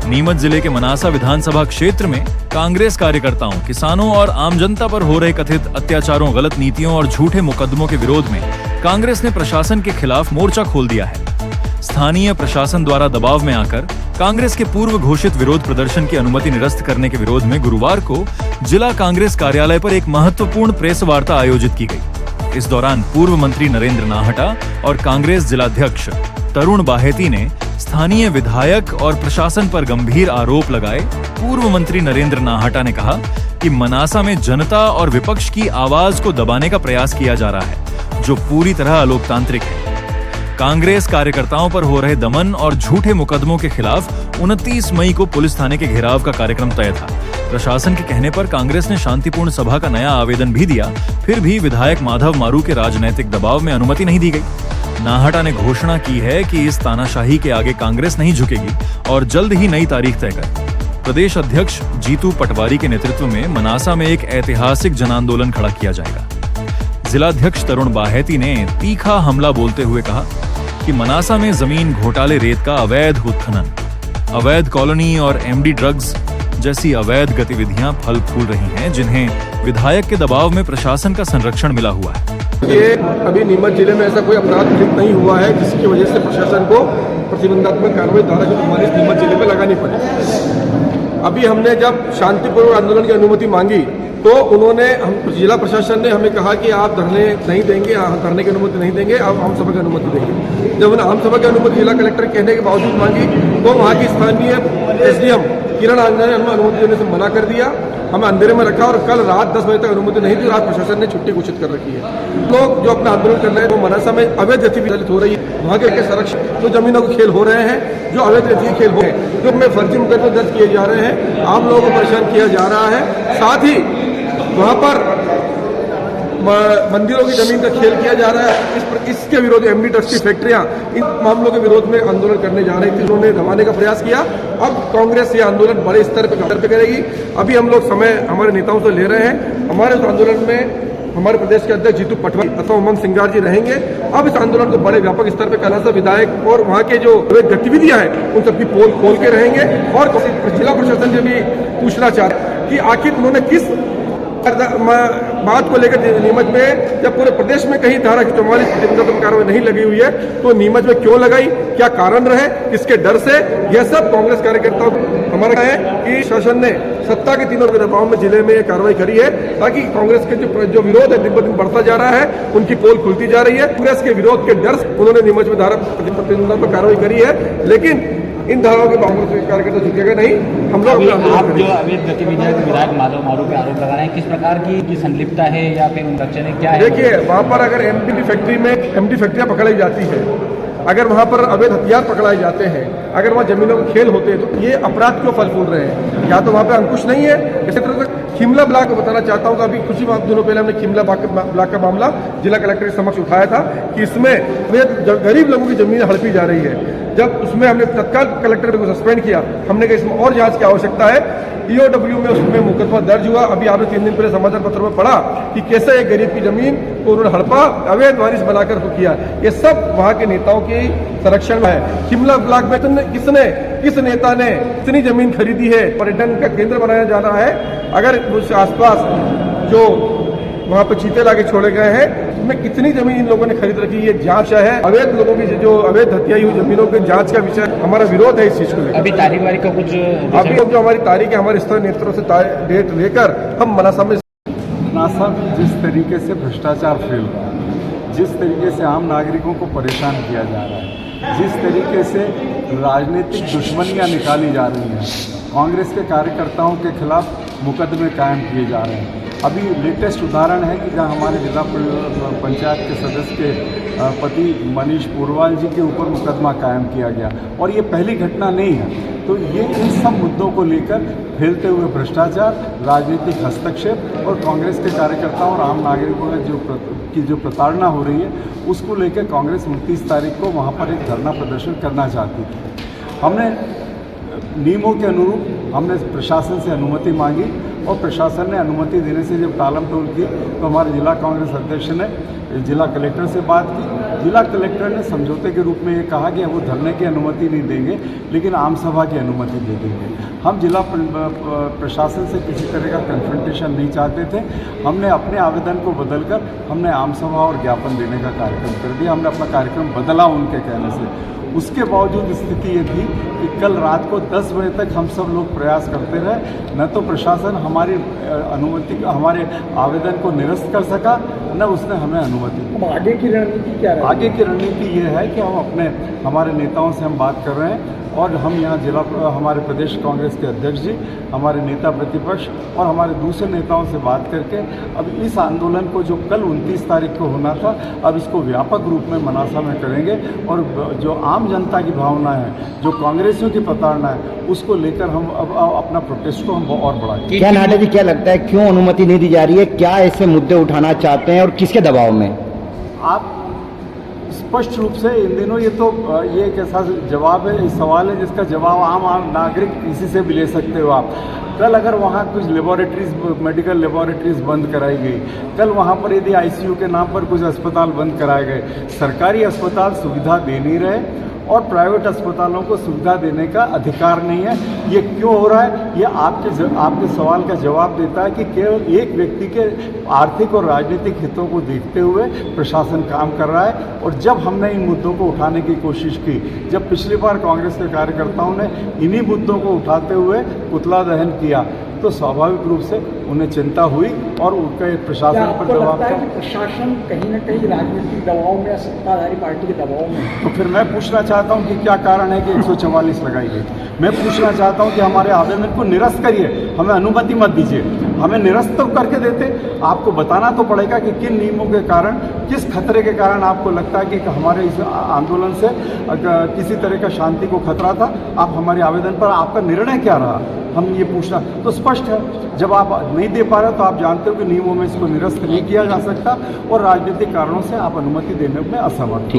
नीमच जिले के मनासा विधानसभा क्षेत्र में कांग्रेस कार्यकर्ताओं, किसानों और आम जनता पर हो रहे कथित अत्याचारों, गलत नीतियों और झूठे मुकदमों के विरोध में कांग्रेस ने प्रशासन के खिलाफ मोर्चा खोल दिया है। स्थानीय प्रशासन द्वारा दबाव में आकर कांग्रेस के पूर्व घोषित विरोध प्रदर्शन की अनुमति निरस्त करने के विरोध में गुरुवार को जिला कांग्रेस कार्यालय पर एक महत्वपूर्ण प्रेस वार्ता आयोजित की गई। इस दौरान पूर्व मंत्री नरेंद्र नाहटा और कांग्रेस जिलाध्यक्ष तरुण बाहेती ने स्थानीय विधायक और प्रशासन पर गंभीर आरोप लगाए। पूर्व मंत्री नरेंद्र नाहटा ने कहा कि मनासा में जनता और विपक्ष की आवाज को दबाने का प्रयास किया जा रहा है, जो पूरी तरह अलोकतांत्रिक है। कांग्रेस कार्यकर्ताओं पर हो रहे दमन और झूठे मुकदमों के खिलाफ 29 मई को पुलिस थाने के घेराव का कार्यक्रम तय था। प्रशासन के कहने पर कांग्रेस ने शांतिपूर्ण सभा का नया आवेदन भी दिया, फिर भी विधायक माधव मारू के राजनीतिक दबाव में अनुमति नहीं दी गई। नाहटा ने घोषणा की है कि इस तानाशाही के आगे कांग्रेस नहीं झुकेगी और जल्द ही नई तारीख तय कर प्रदेश अध्यक्ष जीतू पटवारी के नेतृत्व में मनासा में एक ऐतिहासिक जन आंदोलन खड़ा किया जाएगा। जिलाध्यक्ष तरुण बाहेती ने तीखा हमला बोलते हुए कहा कि मनासा में जमीन घोटाले, रेत का अवैध उत्खनन, अवैध कॉलोनी और एमडी ड्रग्स जैसी अवैध गतिविधियां फल फूल रही हैं, जिन्हें विधायक के दबाव में प्रशासन का संरक्षण मिला हुआ है। ये अभी नीमच जिले में ऐसा कोई अपराध घटित नहीं हुआ है जिसकी वजह से प्रशासन को प्रतिबंधात्मक कार्रवाई धारा 144 नीमच जिले में लगानी पड़े। अभी हमने जब शांतिपूर्ण आंदोलन की अनुमति मांगी तो उन्होंने जिला प्रशासन ने हमें कहा कि आप धरने नहीं देंगे, धरने की अनुमति नहीं देंगे, आप आम सभा की अनुमति देंगे। जब उन्होंने आम सभा की अनुमति जिला कलेक्टर कहने के बावजूद मांगी तो वहाँ की स्थानीय एसडीएम किरण आंजना ने हमें अनुमति देने से मना कर दिया, हमें अंधेरे में रखा और कल रात 10 बजे तक अनुमति नहीं दी। रात प्रशासन ने छुट्टी घोषित कर रखी है। लोग जो अपना आंदोलन कर रहे हैं वो मनासा में अवैध गतिविधि हो रही है, वहाँ के संरक्षण जो जमीनों के खेल हो रहे हैं, जो अवैध खेल हो रहे हैं, जो में फर्जी मुकदमे दर्ज किए जा रहे हैं, आम लोगों को परेशान किया जा रहा है। साथ ही वहाँ पर मंदिरों की जमीन का खेल किया जा रहा है। इसके विरोध एमडी ड्रग्स की फैक्ट्रियां, इन मामलों के विरोध में आंदोलन करने जा रही थी, उन्होंने दबाने का प्रयास किया। अब कांग्रेस ये आंदोलन बड़े स्तर पर करेगी। अभी हम लोग समय हमारे नेताओं से ले रहे हैं। हमारे उस आंदोलन में हमारे प्रदेश के अध्यक्ष जीतू पटवारी अथवा उमंग सिंगार जी रहेंगे। अब इस आंदोलन को बड़े व्यापक स्तर पर कैलाश विधायक और वहाँ के जो गतिविधियां हैं उन सबकी पोल खोल के रहेंगे। और जिला प्रशासन से भी पूछना चाहते हैं कि आखिर उन्होंने किस बात को लेकर नीमच में जब पूरे प्रदेश में कहीं धारा 144 प्रतिबंधात्मक कार्रवाई नहीं लगी हुई है तो नीमच में क्यों लगाई, क्या कारण रहे, किसके डर से, यह सब कांग्रेस कार्यकर्ताओं को हमारा है कि शासन ने सत्ता के तीनों के दबाव में जिले में ये कार्रवाई करी है ताकि कांग्रेस के जो विरोध है दिन ब दिन बढ़ता जा रहा है, उनकी पोल खुलती जा रही है। कांग्रेस के विरोध के डर से उन्होंने नीमच में धारा प्रतिबंधात्मक कार्रवाई करी है, लेकिन इन धाराओं के कांग्रेस कार्यकर्ता झुकेगा नहीं। हम लोग आप जो अवैध गतिविधियां विधायक माधव मारू पे आरोप लगा रहे हैं, किस प्रकार की संलिप्तता है या फिर उन बच्चे ने क्या है? देखिए, वहाँ पर अगर एमडी फैक्ट्री में एमडी फैक्ट्रियाँ पकड़ाई जाती है, अगर वहाँ पर अवैध हथियार पकड़ाए जाते हैं, अगर वहाँ जमीनों के खेल होते हैं तो ये अपराध क्यों फल फूल रहे हैं? या तो वहाँ पे अंकुश नहीं है। इसी तरह से खिमला ब्लॉक को बताना चाहता हूँ कि अभी कुछ ही दिनों पहले हमने खिमला ब्लॉक का मामला जिला कलेक्टर के समक्ष उठाया था कि इसमें गरीब लोगों की जमीन हड़पी जा रही है। जब उसमें हमने तत्काल कलेक्टर को सस्पेंड किया, हमने कहा इसमें और जांच की आवश्यकता है। ईओडब्ल्यू में उसमें मुकदमा दर्ज हुआ। अभी आपने 3 दिन पहले समाचार पत्र में पढ़ा कि कैसे एक गरीब की जमीन को उन्होंने हड़पा, अवैध वारिस बनाकर तो किया। ये सब वहाँ के नेताओं के संरक्षण में है। शिमला ब्लॉक में किस नेता ने इतनी जमीन खरीदी है? पर्यटन का केंद्र बनाया जा रहा है। अगर उस आसपास जो वहाँ पे चीते लाके छोड़े गए हैं, उसमें कितनी जमीन इन लोगों ने खरीद रखी, ये जांच है। अवैध लोगों की जो अवैध हत्याई हुई जमीनों के जांच का विषय हमारा विरोध है इस चीज को लेकर। अभी तारीख वारी का कुछ अभी जो हमारी तारीख है, हमारे स्तरीय नेतृत्व से डेट लेकर हम मनासा में जिस तरीके से भ्रष्टाचार फैल रहा है, जिस तरीके से आम नागरिकों को परेशान किया जा रहा है, जिस तरीके से राजनीतिक दुश्मनियां निकाली जा रही हैं, कांग्रेस के कार्यकर्ताओं के खिलाफ मुकदमे कायम किए जा रहे हैं। अभी लेटेस्ट उदाहरण है कि जहां हमारे जिला पंचायत के सदस्य के पति मनीष पुरवाल जी के ऊपर मुकदमा कायम किया गया, और ये पहली घटना नहीं है। तो ये इन सब मुद्दों को लेकर फैलते हुए भ्रष्टाचार, राजनीतिक हस्तक्षेप और कांग्रेस के कार्यकर्ताओं और आम नागरिकों की जो प्रताड़ना हो रही है, उसको लेकर कांग्रेस 29 तारीख को वहाँ पर एक धरना प्रदर्शन करना चाहती थी। हमने नियमों के अनुरूप हमने प्रशासन से अनुमति मांगी और प्रशासन ने अनुमति देने से जब टालम टोल की तो हमारे जिला कांग्रेस अध्यक्ष ने जिला कलेक्टर से बात की जिला कलेक्टर ने समझौते के रूप में ये कहा कि वो धरने की अनुमति नहीं देंगे, लेकिन आम सभा की अनुमति दे देंगे। हम जिला प्रशासन से किसी तरह का कन्फ्रंटेशन नहीं चाहते थे। हमने अपने आवेदन को बदलकर हमने आम सभा और ज्ञापन देने का कार्यक्रम कर दिया। हमने अपना कार्यक्रम बदला उनके कहने से। उसके बावजूद स्थिति ये थी कि कल रात को 10 बजे तक हम सब लोग प्रयास करते रहे, न तो प्रशासन हमारी अनुमति, हमारे आवेदन को निरस्त कर सका, न उसने हमें अनुमति दी। आगे की रणनीति क्या है? आगे की रणनीति ये है कि हम हमारे नेताओं से हम बात कर रहे हैं और हम यहाँ हमारे प्रदेश कांग्रेस के अध्यक्ष जी, हमारे नेता प्रतिपक्ष और हमारे दूसरे नेताओं से बात करके अब इस आंदोलन को जो कल 29 तारीख को होना था, अब इसको व्यापक रूप में मनासा में करेंगे और जो आम जनता की भावना है, जो कांग्रेसियों की प्रताड़ना है, उसको लेकर हम अब अपना प्रोटेस्ट को हम और बढ़ाएंगे। क्या नाडा जी, क्या लगता है क्यों अनुमति नहीं दी जा रही है? क्या ऐसे मुद्दे उठाना चाहते हैं और किसके दबाव में? आप स्पष्ट रूप से इन दिनों ये एक ऐसा जवाब है, इस सवाल है जिसका जवाब आम नागरिक किसी से भी ले सकते हो आप। कल अगर वहाँ कुछ लेबोरेटरीज, मेडिकल लेबोरेटरीज बंद कराई गई, कल वहाँ पर यदि आईसीयू के नाम पर कुछ अस्पताल बंद कराए गए, सरकारी अस्पताल सुविधा दे नहीं रहे और प्राइवेट अस्पतालों को सुविधा देने का अधिकार नहीं है, ये क्यों हो रहा है? ये आपके सवाल का जवाब देता है कि केवल एक व्यक्ति के आर्थिक और राजनीतिक हितों को देखते हुए प्रशासन काम कर रहा है। और जब हमने इन मुद्दों को उठाने की कोशिश की, जब पिछली बार कांग्रेस के कार्यकर्ताओं ने इन्हीं मुद्दों को उठाते हुए पुतला दहन किया, तो स्वाभाविक रूप से उन्हें चिंता हुई और उनका एक प्रशासन पर दबाव था। प्रशासन कहीं न कहीं राजनीतिक दबाव में या सत्ताधारी पार्टी के दबाव में? तो फिर मैं पूछना चाहता हूं कि क्या कारण है कि 144 लगाई गई? मैं पूछना चाहता हूं कि हमारे आवेदन को निरस्त करिए, हमें अनुमति मत दीजिए। हमें निरस्त तो करके देते, आपको बताना तो पड़ेगा कि किन नियमों के कारण, किस खतरे के कारण आपको लगता है कि हमारे इस आंदोलन से किसी तरह का शांति को खतरा था। आप हमारे आवेदन पर आपका निर्णय क्या रहा, हम ये पूछना तो स्पष्ट है। जब आप नहीं दे पा रहे तो आप जानते हो कि नियमों में इसको निरस्त नहीं किया जा सकता और राजनीतिक कारणों से आप अनुमति देने में असमर्थ हो।